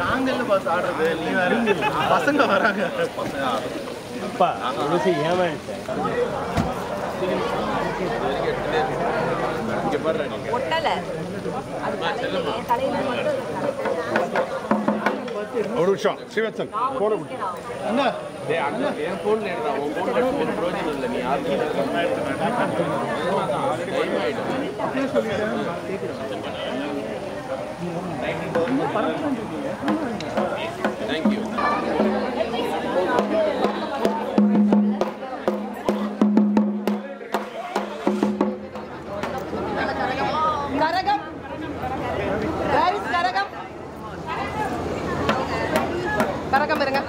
நாங்கள் பஸ் ஆடுறது நீ வேற பசங்க வராங்க அப்பா ஏமாட்டேன் ஒரு நிமிஷம் ஸ்ரீவத்சன் போன அண்ணா என் போன்ல எடுறா உன் போன்ல ப்ரோஜன் இல்லை நீ யாருக்கு தேங்க்யூ கரகம் டிரைவ்ஸ் கரகம் கரகம் இருங்க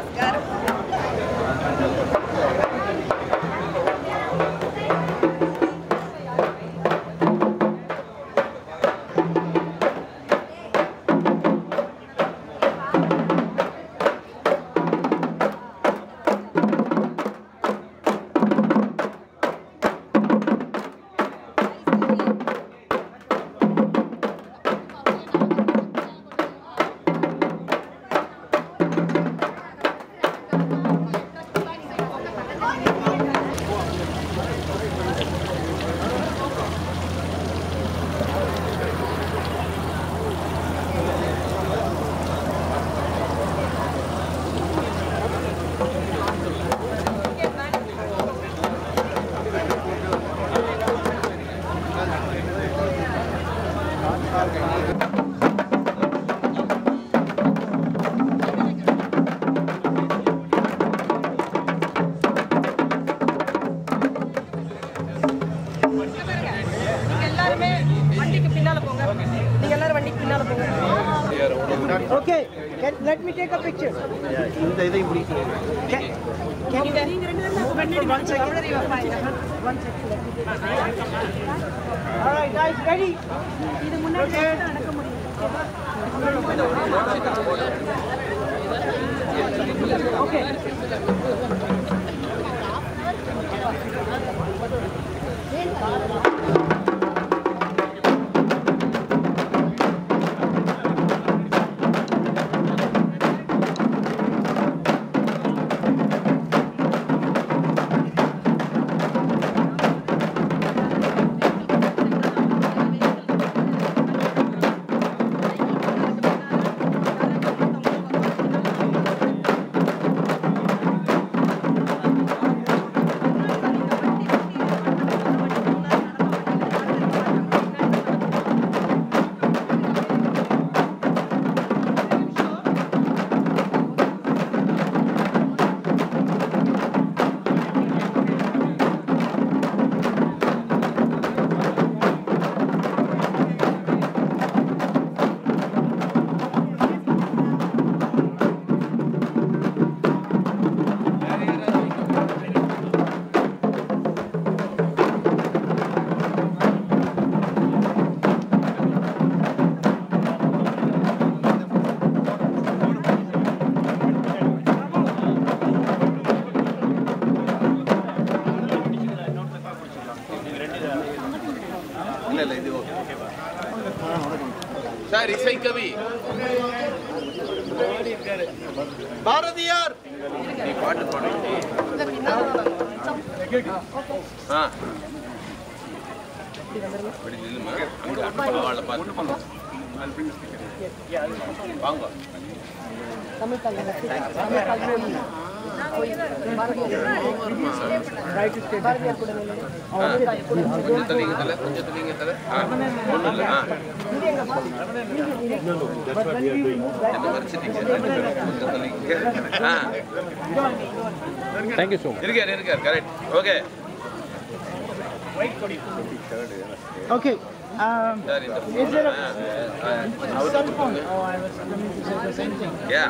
Okay, let me take a picture. இந்த இதை இப்படி Can you one second? All right, guys, ready? Okay. Sir Isaikkavi Bharathiyar நீ பாட்டு பாடு அப்படி நில்லுமா அங்க அனுப்பவாள பாத்து வாங்க தமிழ் தமிழ் பாரதியார் கூட கொஞ்சம் தள்ளிங்க தலை ஒன்றும் இல்லை என்ன மறைச்சிட்டீங்க கொஞ்சம் தள்ளிங்க தேங்க்யூ ஸோ மச் இருக்கார் correct okay Okay. Is there a cell phone? Oh, I was coming to say the same thing. Yeah.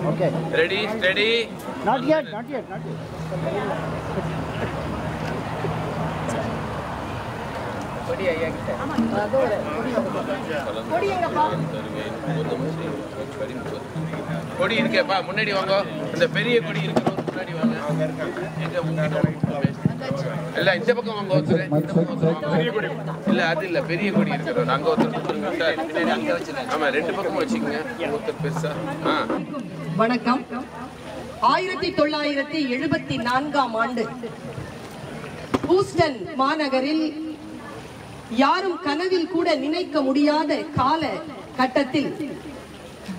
Okay. Ready, steady. Not yet. கொடி இருக்கேப்பா முன்னாடி வாங்க அந்த பெரிய கொடி இருக்கிறவங்க முன்னாடி வாங்க இல்ல இந்த பக்கம் அங்க ஒருத்தர் இல்ல அது இல்ல பெரிய கொடி இருக்கிறோம் அங்க ஒருத்தர் ஆமா ரெண்டு பக்கம் வச்சுக்கோங்க ஒருத்தர் பெருசா. வணக்கம். 1974ஆம் ஆண்டு ஹூஸ்டன் மாநகரில் யாரும் கனவில் கூட நினைக்க முடியாத கால கட்டத்தில்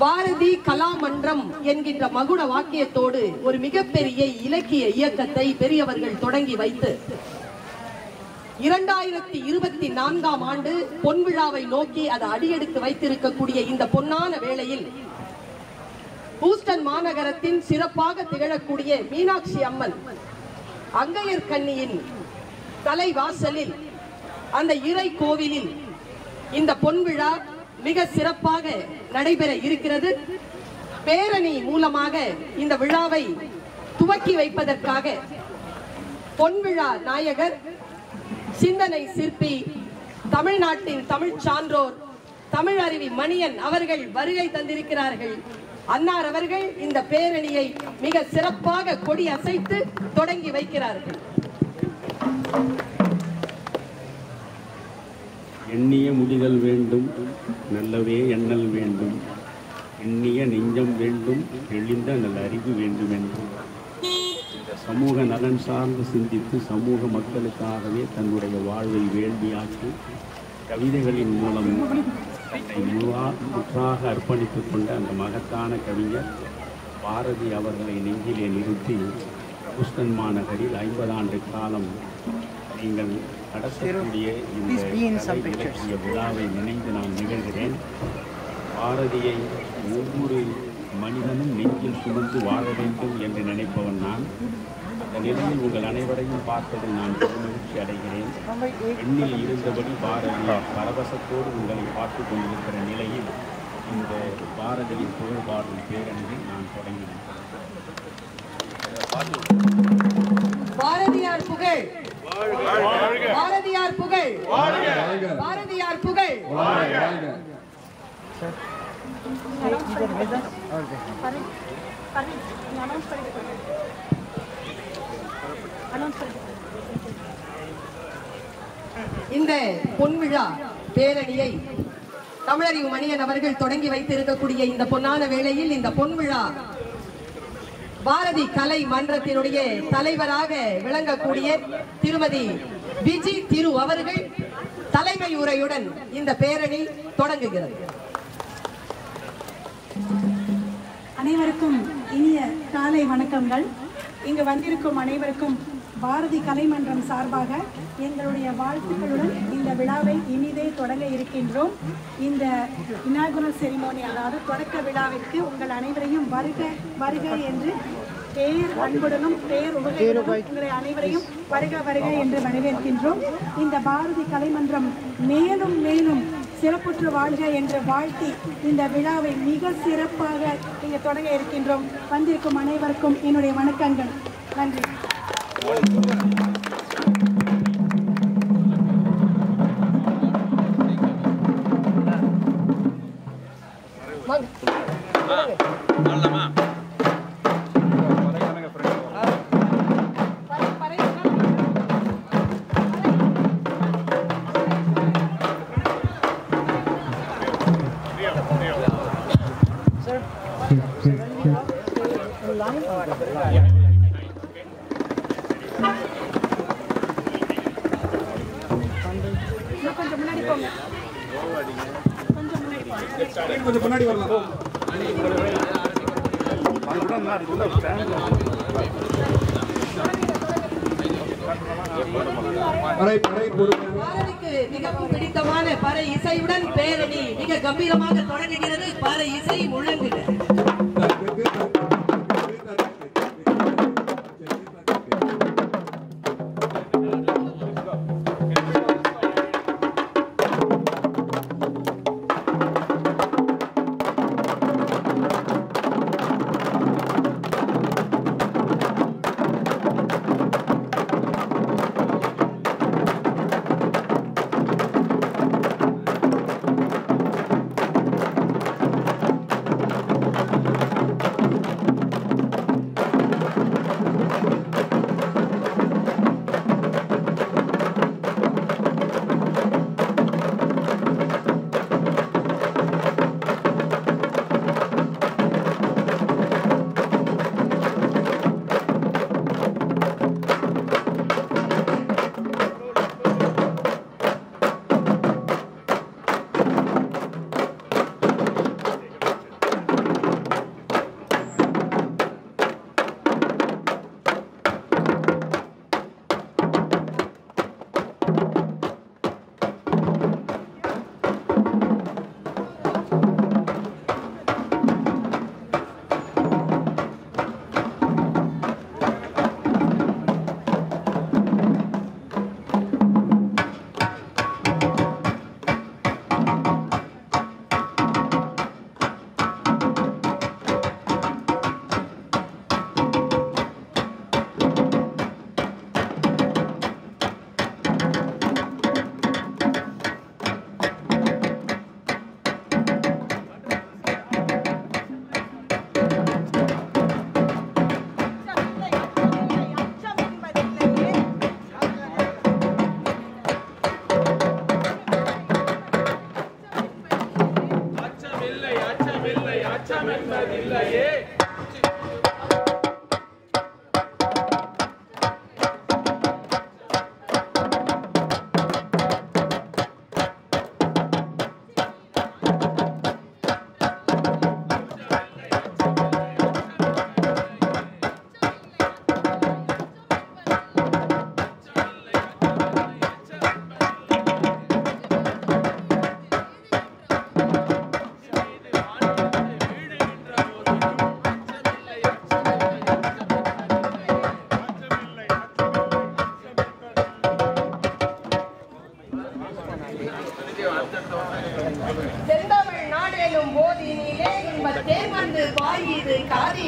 பாரதி கலாமன்றம் என்கின்ற மகுட வாக்கியத்தோடு ஒரு மிகப்பெரிய இலக்கிய இயக்கத்தை பெரியவர்கள் தொடங்கி வைத்து 2024ஆம் ஆண்டு பொன்விழாவை நோக்கி அது அடியெடுத்து வைத்திருக்கக்கூடிய இந்த பொன்னான வேளையில் ஹூஸ்டன் மாநகரத்தின் சிறப்பாக திகழக்கூடிய மீனாட்சி அம்மன் அங்கையர் கன்னியின் தலைவாசலில் அந்த இறை கோவிலில் இந்த பொன்விழா மிக சிறப்பாக நடைபெற இருக்கிறது. பேரணி மூலமாக இந்த விழாவை துவக்கி வைப்பதற்காக பொன்விழா நாயகர், சிந்தனை சிற்பி, தமிழ்நாட்டின் தமிழ் சான்றோர் தமிழருவி மணியன் அவர்கள் வருகை தந்திருக்கிறார்கள். அன்னார் அவர்கள் இந்த பேரணியை மிக சிறப்பாக கொடி அசைத்து தொடங்கி வைக்கிறார்கள். எண்ணிய முடிதல் வேண்டும், நல்லவே எண்ணல் வேண்டும், எண்ணிய நெஞ்சம் வேண்டும், தெளிந்த நல்ல அறிவு வேண்டும் என்றும் சமூக நலன் சார்ந்து சிந்தித்து சமூக மக்களுக்காகவே தன்னுடைய வாழ்வை வேள்வியாக்கி கவிதைகளின் மூலம் முற்றாக அர்ப்பணித்துக் கொண்ட அந்த மகத்தான கவிஞர் பாரதி அவர்களை நெஞ்சிலே நிறுத்தி ஹூஸ்டன் மாநகரில் 50 ஆண்டு காலம் நீங்கள் நடத்தக்கூடிய இந்த இலக்கிய விழாவை நினைந்து நான் நிகழ்கிறேன். பாரதியை ஒவ்வொரு மனிதனும் நெஞ்சில் சுமந்து வாழ வேண்டும் என்று நினைப்பவன் நான். அந்த நிலையில் உங்கள் அனைவரையும் பார்த்ததில் நான் மகிழ்ச்சி அடைகிறேன். எண்ணில் இருந்தபடி பாரதி பரவசத்தோடு உங்களை பார்த்து கொண்டிருக்கிற நிலையில் இந்த பாரதியின் புகழ்பாடும் பேரணியை நான் தொடங்கினேன். பாரதியார் புகழ், பாரதியார் புகழ், பாரதியார் புகழ். இந்த பொன்விழா பேரணியை தமிழறிவு மணியன் அவர்கள் தொடங்கி வைத்திருக்கக்கூடிய இந்த பொன்னான வேளையில் இந்த பொன்விழா பாரதி கலை மன்றத்தினுடைய தலைவராக விளங்கக்கூடிய திருமதி விஜி திரு அவர்கள் தலைமை உரையுடன் இந்த பேரணி தொடங்குகிறது. அனைவருக்கும் இனிய காலை வணக்கங்கள். இங்கு வந்திருக்கும் அனைவருக்கும் பாரதி கலைமன்றம் சார்பாக எங்களுடைய வாழ்த்துக்களுடன் இந்த விழாவை இனிதே தொடங்க இருக்கின்றோம். இந்த இனாகுரல் செரிமோனி, அதாவது தொடக்க விழாவிற்கு உங்கள் அனைவரையும் வருக வருக என்று பேர் அன்புடனும் பேர் உபகையுடனும் உங்களை அனைவரையும் வருக வருக என்று வரவேற்கின்றோம். இந்த பாரதி கலைமன்றம் மேலும் மேலும் சிறப்புற்று வாழ்க என்று வாழ்த்தி இந்த விழாவை மிக சிறப்பாக இங்கே தொடங்க இருக்கின்றோம். வந்திருக்கும் அனைவருக்கும் என்னுடைய வணக்கங்கள். நன்றி. கொஞ்சம் முன்னாடி போங்க, கொஞ்சம் முன்னாடி வரலாம். பாரதிக்கு மிகவும் பிடித்தமான பறை இசையுடன் பேரணி மிக கம்பீரமாக தொடங்குகிறது. பறை இசை முழங்குகிறது.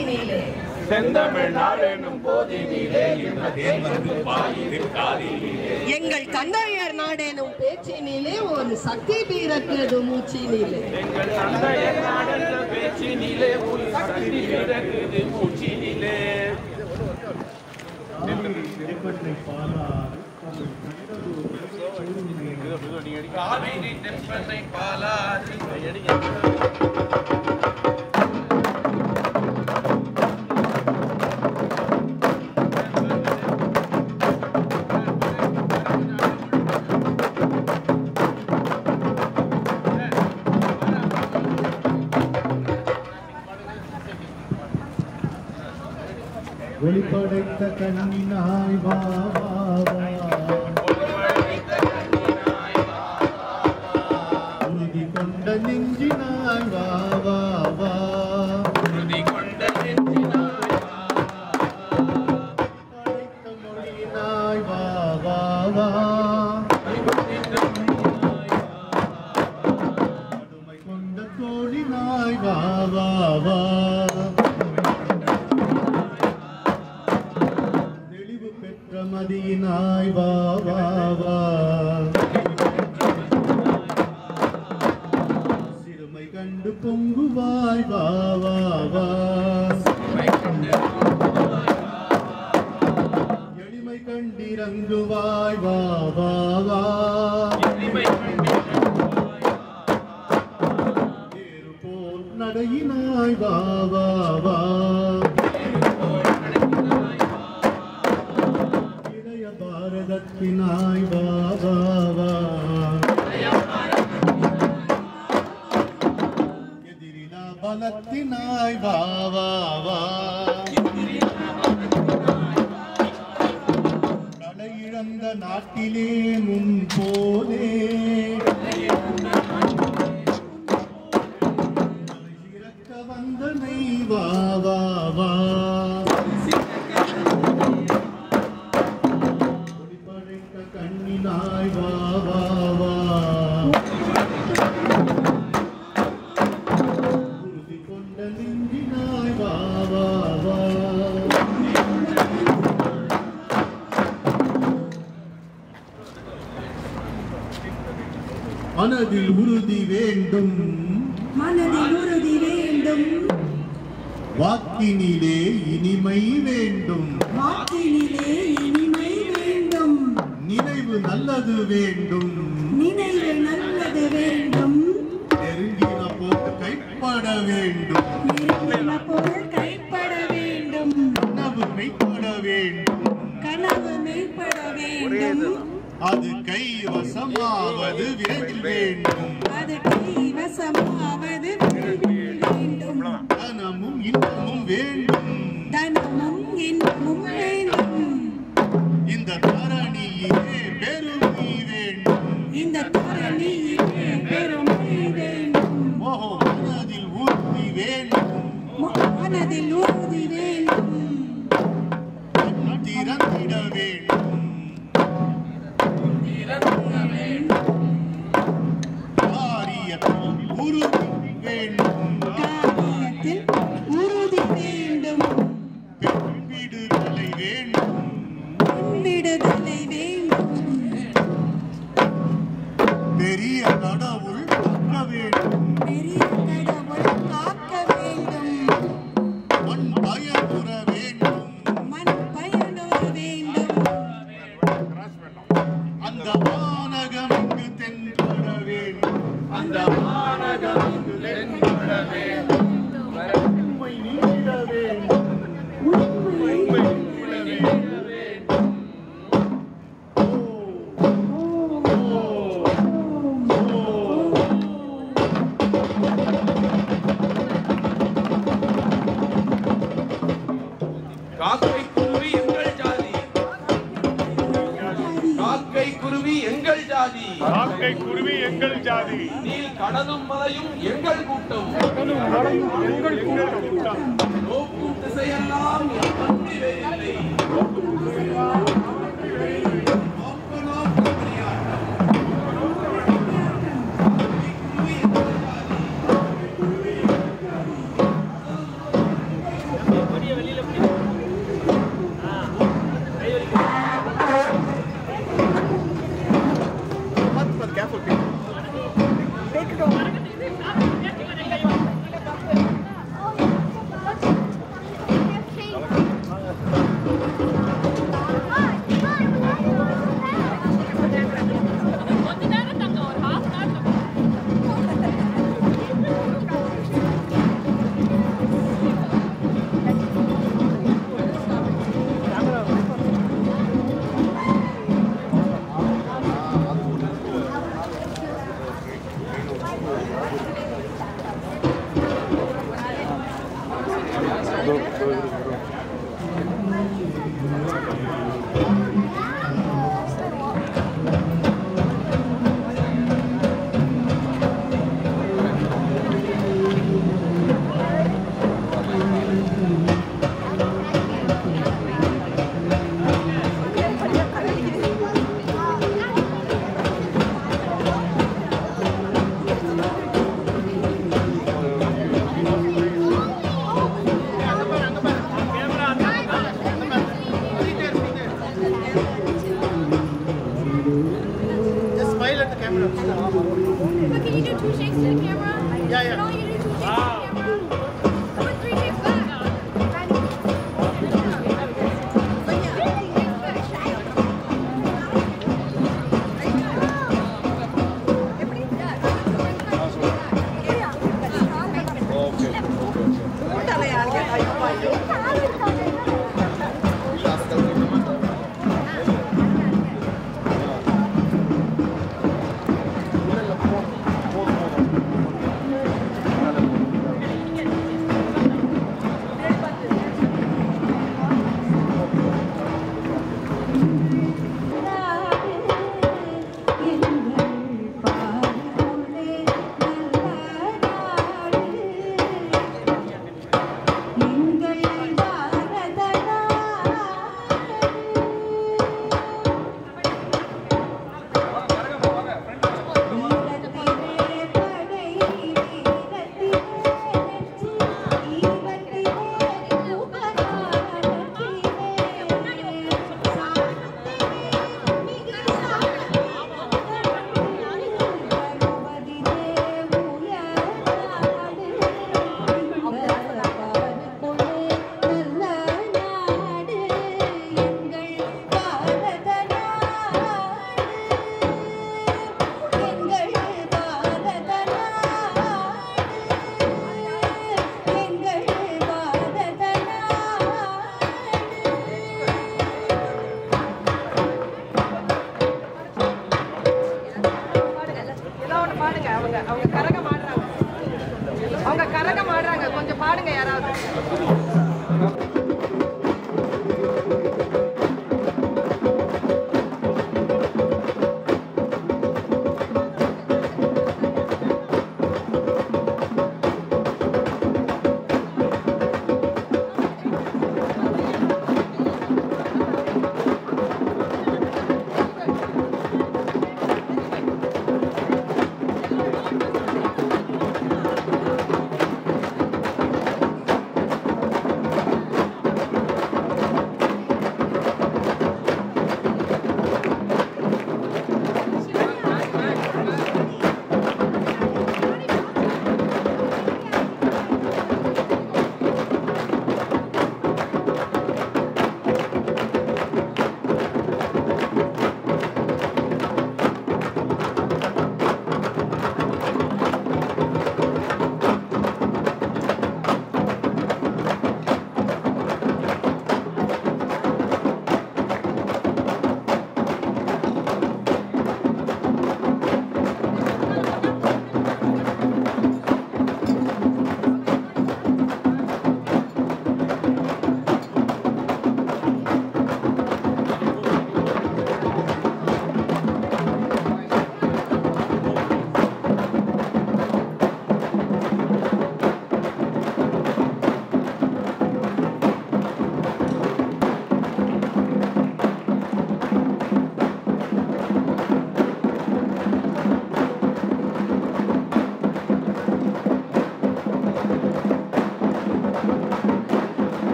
நதியினிலே செந்தமிழ்நாடு என்னும் போதினிலே எங்கள் தந்தையர் நாடெனும் பேச்சினிலே ஒரு சக்தி பிறக்குது மூச்சினிலே எங்கள் தந்தையர் நாடென்ற பேச்சினிலே ஒரு சக்தி பிறக்குது மூச்சினிலே காவிரி தென்பனை பாலாறு வெளிப்படைத்த கண்ணினாய் வா வா வா உறுதி கொண்ட நெஞ்சினாய் வா வா வா உறுதி கொண்ட நெஞ்சினாய் படைத்த மொழியினாய் வா வா வா கடுமை கொண்ட தோழினாய் வா வா வா மதியினாய் வா வா வா சிறுமை கண்டு பொங்குவாய் வா வா வா எளிமை கண்டிறங்குவாய் வா வா வா ஏறு போல் நடையினாய் வா வா வா பாரதத்தினாய் வா வா வா எதிரிலா பலத்தினாய் வா வா வா தலையிழந்த நாட்டிலே முன் போலே இறக்க வந்தனை வா வா வா கண்ணினாய் வா வா வா உறுதி கொண்ட நெஞ்சினாய் வா வா வா மனதில் உறுதி வேண்டும் மனதில் உறுதி வேண்டும் வாக்கினிலே இனிமை வேண்டும் வாக்கினிலே இனிமை வேண்டும் நினைவு நல்லது வேண்டும் நினைவு நல்லது வேண்டும் நெருங்கின போல் கைப்பட வேண்டும் நெருங்கின போல் கைப்பட வேண்டும் கனவு மெய்ப்பட வேண்டும் கனவு மெய்ப்பட வேண்டும் அது கைவசமாவது விரைவில் வேண்டும் அது கைவசமாவது விரைவில் வேண்டும் தனமும் இன்பமும் வேண்டும் தனமும் இன்பமும் வேண்டும் இந்த தரணியிலே பெருமை வேண்டும் இந்த தரணியிலே பெருமை வேண்டும் ஓஹோ மனதில் உறுதி வேண்டும் மனதில் உறுதி வேண்டும் திறந்திட வேண்டும் காரியத்தில் உறுதி வேண்டும் காரியத்தில் உறுதி வேண்டும் விடுதலை வேண்டும் விடுதலை வேண்டும் பெரிய கடவுள் காக்க வேண்டும் பெரிய கடவுள் காக்க வேண்டும் மண் பயனுற வேண்டும் மண் பயனுற வேண்டும் அந்த வானகம் இங்கு தென்பட வேண்டும் அந்த வானகம் இங்கு தென்பட வேண்டும் உண்மை நீட வேண்டும் உண்மை நீட வேண்டும் காக்கை குருவி எங்கள் ஜாதி காக்கை குருவி எங்கள் ஜாதி காக்கை குருவி எங்கள் ஜாதி நீல் கடலும் மலையும் எங்கள் கூட்டம் எங்கள் கூட்டம் நோக்கும் திசையெல்லாம் என் வண்டிலே இல்லை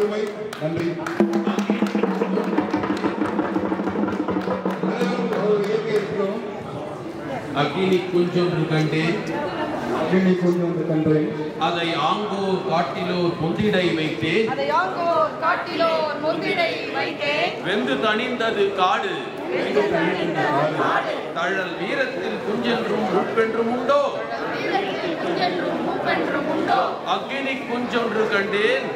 பெருமை. நன்றி. அக்கினி குஞ்சொன்று கண்டேன், அக்கினி குஞ்சொன்று கண்டேன், அதை ஆங்கோர் காட்டிலோர் பொந்திடை வைத்தேன், அதை ஆங்கோர் காட்டிலோர் பொந்திடை வைத்தேன், வெந்து தணிந்தது காடு, தழல் வீரத்தில் குஞ்சென்றும் மூப்பென்றும் உண்டோ, அக்கினி குஞ்சொன்று கண்டேன்,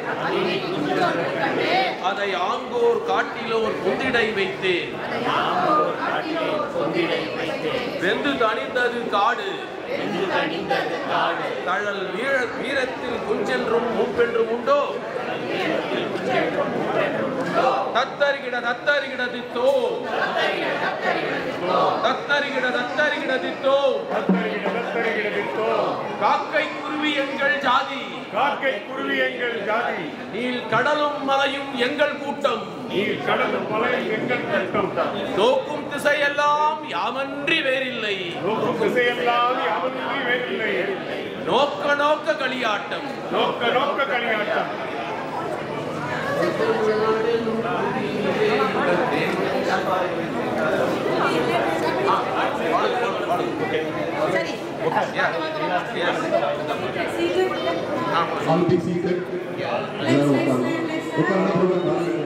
அதை ஆங்கோர் காட்டிலோர் பொந்திடை வைத்தேன், வெந்து தணிந்தது காடு, தழல் வீரத்தில் குஞ்சென்றும் மூப்பென்றும் உண்டோ, தத்தரிகிட தத்தரிகிட தித்தோ, தத்தரிகிட தத்தரிகிட தித்தோ, காக்கை குருவி எங்கள் ஜாதி, காக்கை குருவி எங்கள் ஜாதி, நீல் கடலும் மலையும் எங்கள் கூட்டம், நீல் கடலும் மலையும் எங்கள் கூட்டம், நோக்கும் திசையெல்லாம் யாமன்றி வேறில்லை, நோக்கும் திசையெல்லாம் யாமன்றி வேறில்லை, நோக்க நோக்க களியாட்டம், நோக்க நோக்க களியாட்டம். All be seated.